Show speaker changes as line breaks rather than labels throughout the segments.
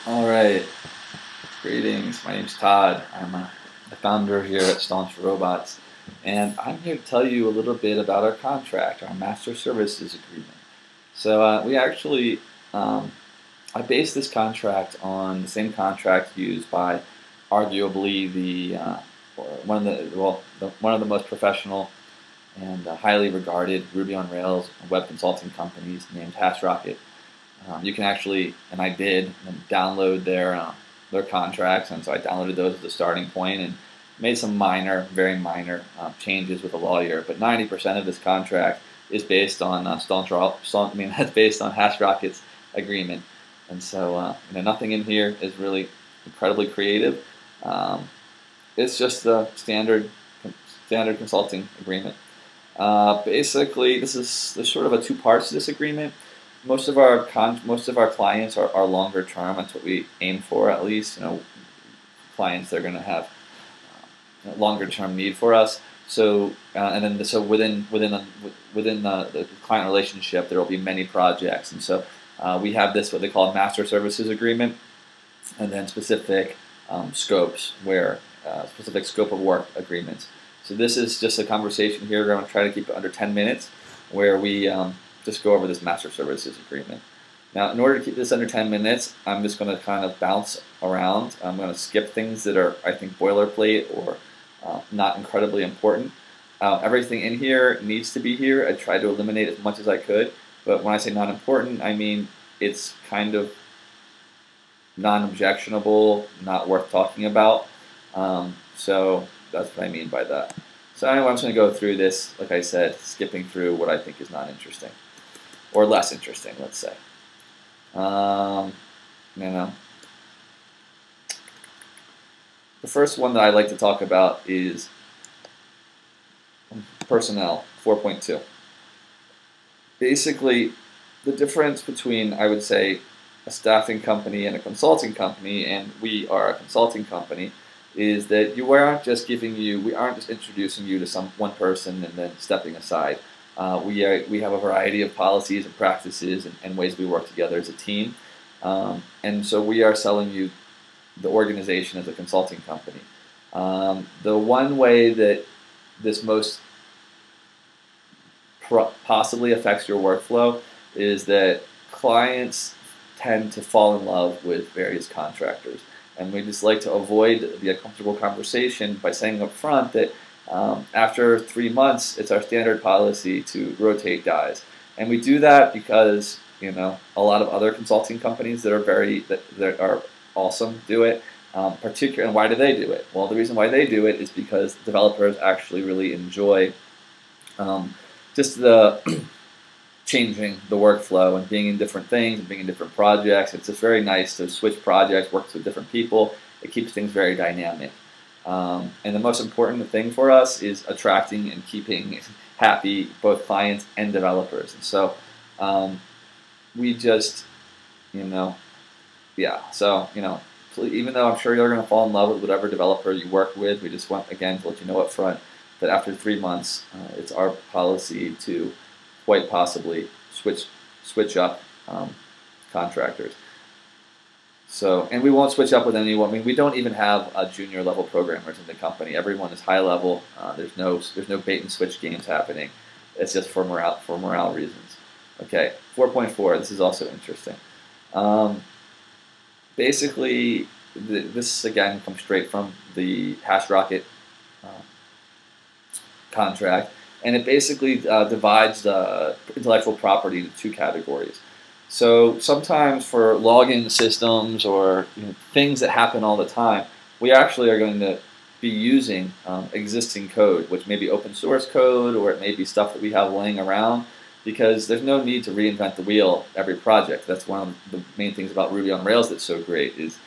All right, greetings. My name's Todd. I'm the founder here at Staunch Robots, and I'm here to tell you a little bit about our contract, our Master Services Agreement. We actually, I based this contract on the same contract used by arguably one of the most professional and highly regarded Ruby on Rails web consulting companies named HashRocket. You can actually, and I did, download their contracts, and so I downloaded those as a starting point and made some minor, very minor changes with a lawyer. But 90% of this contract is based on that's based on HashRocket's agreement, and so nothing in here is really incredibly creative. It's just the standard consulting agreement. Basically, there's sort of a two parts to this agreement. Most of our clients are longer term. That's what we aim for, at least. Clients that are going to have longer term need for us. So within the client relationship, there will be many projects, and so we have this what they call a master services agreement, and then specific scopes where specific scope of work agreements. So this is just a conversation here. We're going to try to keep it under 10 minutes, where we just go over this master services agreement. Now, in order to keep this under 10 minutes, I'm just going to kind of bounce around. I'm going to skip things that are, I think, boilerplate or not incredibly important. Everything in here needs to be here. I tried to eliminate as much as I could, but when I say not important, I mean it's kind of non-objectionable, not worth talking about. So that's what I mean by that. So anyway, I'm just going to go through this, like I said, skipping through what I think is not interesting. Or less interesting, let's say. The first one that I'd like to talk about is personnel, 4.2. Basically, the difference between, I would say, a staffing company and a consulting company, and we are a consulting company, is that we aren't just introducing you to one person and then stepping aside. We have a variety of policies and practices and ways we work together as a team, and so we are selling you the organization as a consulting company. The one way that this most possibly affects your workflow is that clients tend to fall in love with various contractors, and we just like to avoid the uncomfortable conversation by saying up front that after 3 months, it's our standard policy to rotate guys, and we do that because a lot of other consulting companies that are awesome do it. And why do they do it? Well, the reason why they do it is because developers actually really enjoy just the changing the workflow and being in different things and being in different projects. It's just very nice to switch projects, work with different people. It keeps things very dynamic. And the most important thing for us is attracting and keeping happy both clients and developers. And so we just, yeah. So, even though I'm sure you're going to fall in love with whatever developer you work with, we just want, again, to let you know up front that after 3 months, it's our policy to quite possibly switch up contractors. So, and we won't switch up with anyone. I mean, we don't even have junior level programmers in the company. Everyone is high level. There's no bait and switch games happening. It's just for morale reasons. Okay, 4.4. This is also interesting. Basically, this again comes straight from the HashRocket contract, and it basically divides the intellectual property into two categories. So sometimes for login systems or things that happen all the time, we actually are going to be using existing code, which may be open source code or it may be stuff that we have laying around, because there's no need to reinvent the wheel every project. That's one of the main things about Ruby on Rails that's so great is,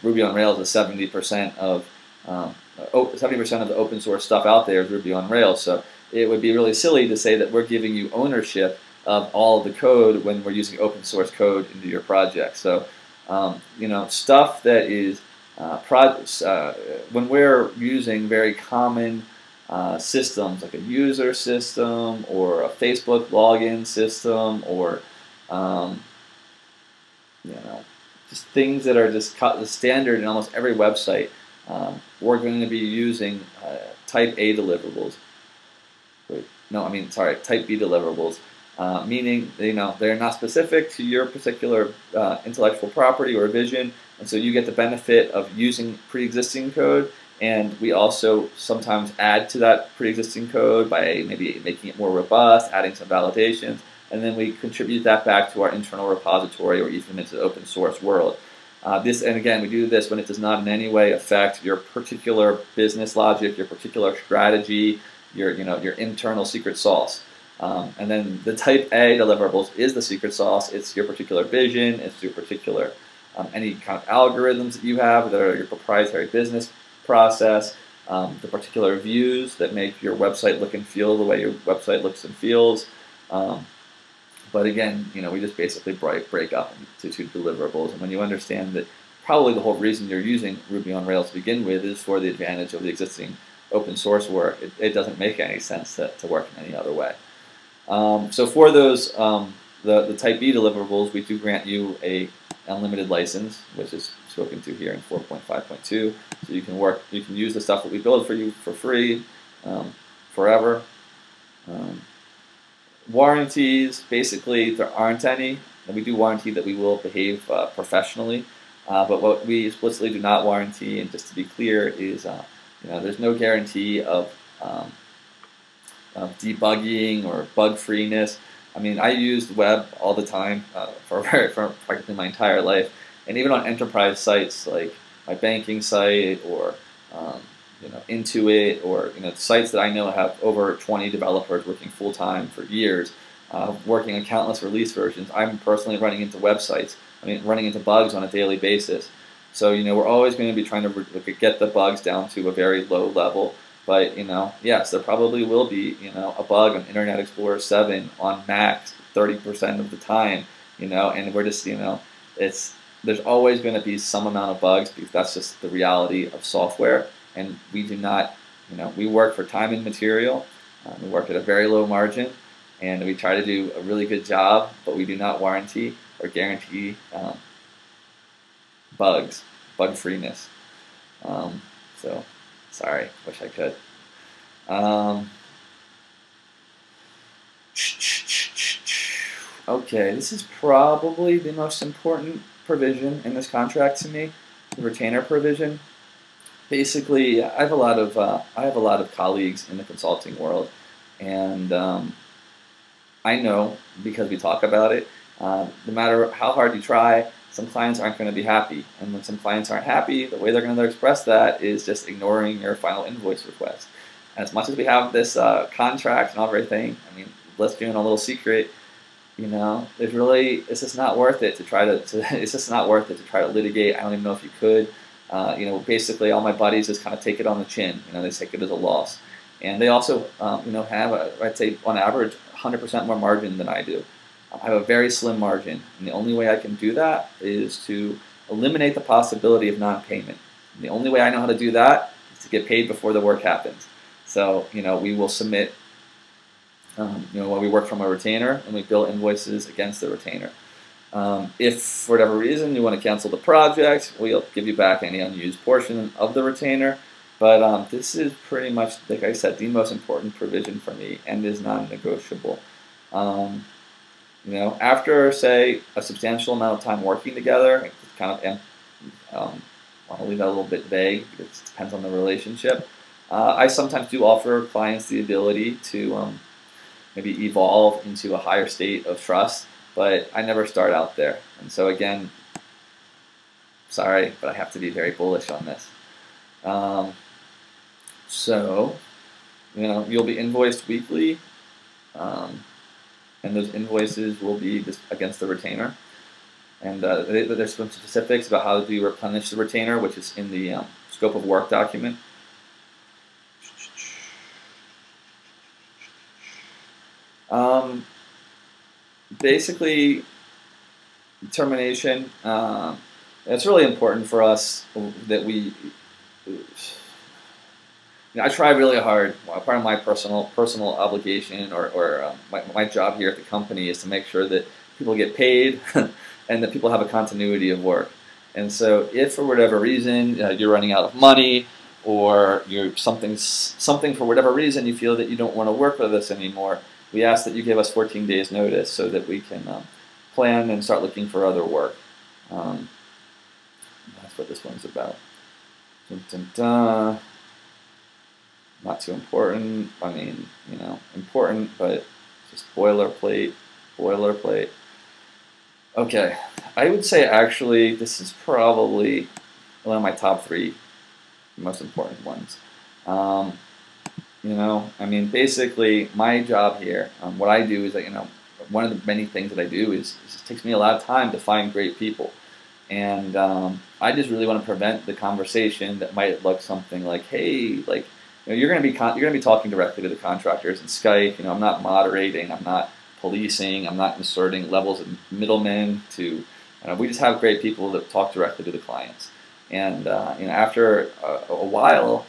Ruby on Rails is 70% of 70% of the open source stuff out there is Ruby on Rails. So it would be really silly to say that we're giving you ownership of all of the code when we're using open source code into your project. So, stuff that is when we're using very common systems like a user system or a Facebook login system or just things that are just the standard in almost every website. We're going to be using Type A deliverables. Wait, no, I mean, sorry, Type B deliverables, meaning they're not specific to your particular intellectual property or vision, and so you get the benefit of using pre-existing code. And we also sometimes add to that pre-existing code by maybe making it more robust, adding some validations, and then we contribute that back to our internal repository or even into the open source world. And again, we do this when it does not in any way affect your particular business logic, your particular strategy, your internal secret sauce. And then the Type A deliverables is the secret sauce. It's your particular vision. It's your particular any kind of algorithms that you have that are your proprietary business process, the particular views that make your website look and feel the way your website looks and feels. But again, we just basically break up into two deliverables. And when you understand that probably the whole reason you're using Ruby on Rails to begin with is for the advantage of the existing open source work, it doesn't make any sense to work in any other way. So for those, the Type B deliverables, we do grant you a unlimited license, which is spoken to here in 4.5.2. So you can use the stuff that we build for you for free, forever. Warranties, basically there aren't any, and we do warranty that we will behave professionally. But what we explicitly do not warranty, and just to be clear, is there's no guarantee of debugging or bug freeness. I mean, I use the web all the time for practically my entire life, and even on enterprise sites like my banking site or Intuit, or sites that I know have over 20 developers working full time for years, working on countless release versions. I'm personally running into running into bugs on a daily basis. So we're always going to be trying to get the bugs down to a very low level. But yes, there probably will be a bug on Internet Explorer 7 on Mac 30% of the time. And we're just there's always going to be some amount of bugs, because that's just the reality of software. And we do not, we work for time and material. We work at a very low margin, and we try to do a really good job, but we do not warranty or guarantee bug freeness. So, sorry, wish I could. Okay, this is probably the most important provision in this contract to me, the retainer provision. Basically, I have a lot of colleagues in the consulting world, and I know, because we talk about it, no matter how hard you try, some clients aren't going to be happy. And when some clients aren't happy, the way they're going to express that is just ignoring your final invoice request. And as much as we have this contract and everything, I mean, let's do a little secret. It's just not worth it to try to. It's just not worth it to try to litigate. I don't even know if you could. Basically, all my buddies just kind of take it on the chin. They take it as a loss, and they also, have I'd say on average 100% more margin than I do. I have a very slim margin, and the only way I can do that is to eliminate the possibility of non-payment. And the only way I know how to do that is to get paid before the work happens. So, we will submit, when we work from a retainer, and we bill invoices against the retainer. If for whatever reason you want to cancel the project, we'll give you back any unused portion of the retainer. But this is pretty much, like I said, the most important provision for me, and is non-negotiable. After, say, a substantial amount of time working together, I kind of want to leave that a little bit vague, because it depends on the relationship. I sometimes do offer clients the ability to maybe evolve into a higher state of trust, but I never start out there. And so again, sorry, but I have to be very bullish on this. So, you'll be invoiced weekly, and those invoices will be just against the retainer. And there's some specifics about how to replenish the retainer, which is in the scope of work document. Basically, termination. It's really important for us that we. I try really hard. Part of my personal obligation, or my job here at the company, is to make sure that people get paid and that people have a continuity of work. And so if for whatever reason you're running out of money, or you're something for whatever reason you feel that you don't want to work with us anymore, we ask that you give us 14 days notice so that we can plan and start looking for other work. That's what this one's about. Dun, dun, dun. Not too important. I mean, important, but just boilerplate, boilerplate. Okay, I would say actually this is probably one of my top 3 most important ones. I mean, basically, my job here, what I do is that, one of the many things that I do is it takes me a lot of time to find great people. And I just really want to prevent the conversation that might look something like, hey, like, you're going to be talking directly to the contractors in Skype. I'm not moderating. I'm not policing. I'm not inserting levels of middlemen to. We just have great people that talk directly to the clients. And after a while,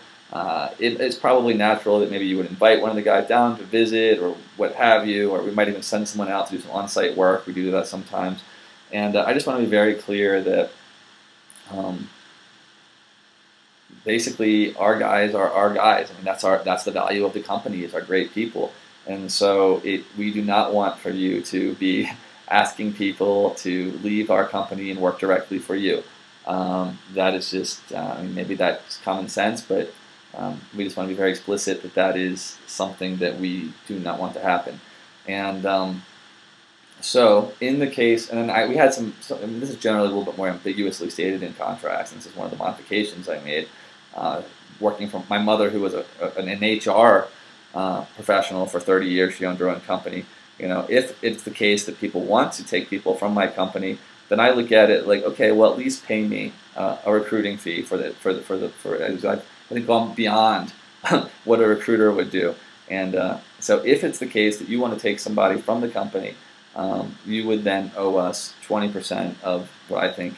it's probably natural that maybe you would invite one of the guys down to visit or what have you, or we might even send someone out to do some on-site work. We do that sometimes. And I just want to be very clear that basically our guys are our guys. I mean, that's the value of the company, is our great people. And so we do not want for you to be asking people to leave our company and work directly for you. That is just, maybe that's common sense, but we just want to be very explicit that that is something that we do not want to happen. And so in the case, and then we had this is generally a little bit more ambiguously stated in contracts, and this is one of the modifications I made, working from my mother, who was an HR professional for 30 years. She owned her own company. If it's the case that people want to take people from my company, then I look at it like, okay, well, at least pay me a recruiting fee for I've gone beyond what a recruiter would do. And so if it's the case that you want to take somebody from the company, you would then owe us 20% of what I think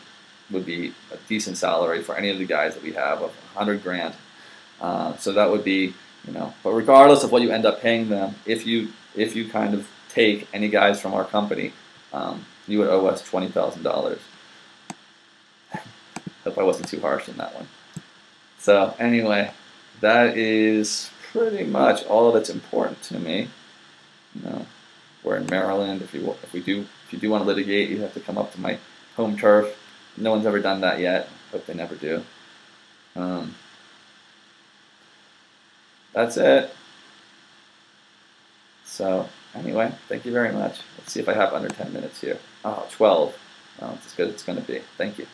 would be a decent salary for any of the guys that we have, of 100 grand. So that would be, but regardless of what you end up paying them, if you kind of take any guys from our company, you would owe us $20,000. Hope I wasn't too harsh in that one. So anyway, that is pretty much all that's important to me. We're in Maryland. If you do want to litigate, you have to come up to my home turf. No one's ever done that yet. Hope they never do. That's it. So anyway, thank you very much. Let's see if I have under 10 minutes here. Oh, 12. Well, it's as good as it's going to be. Thank you.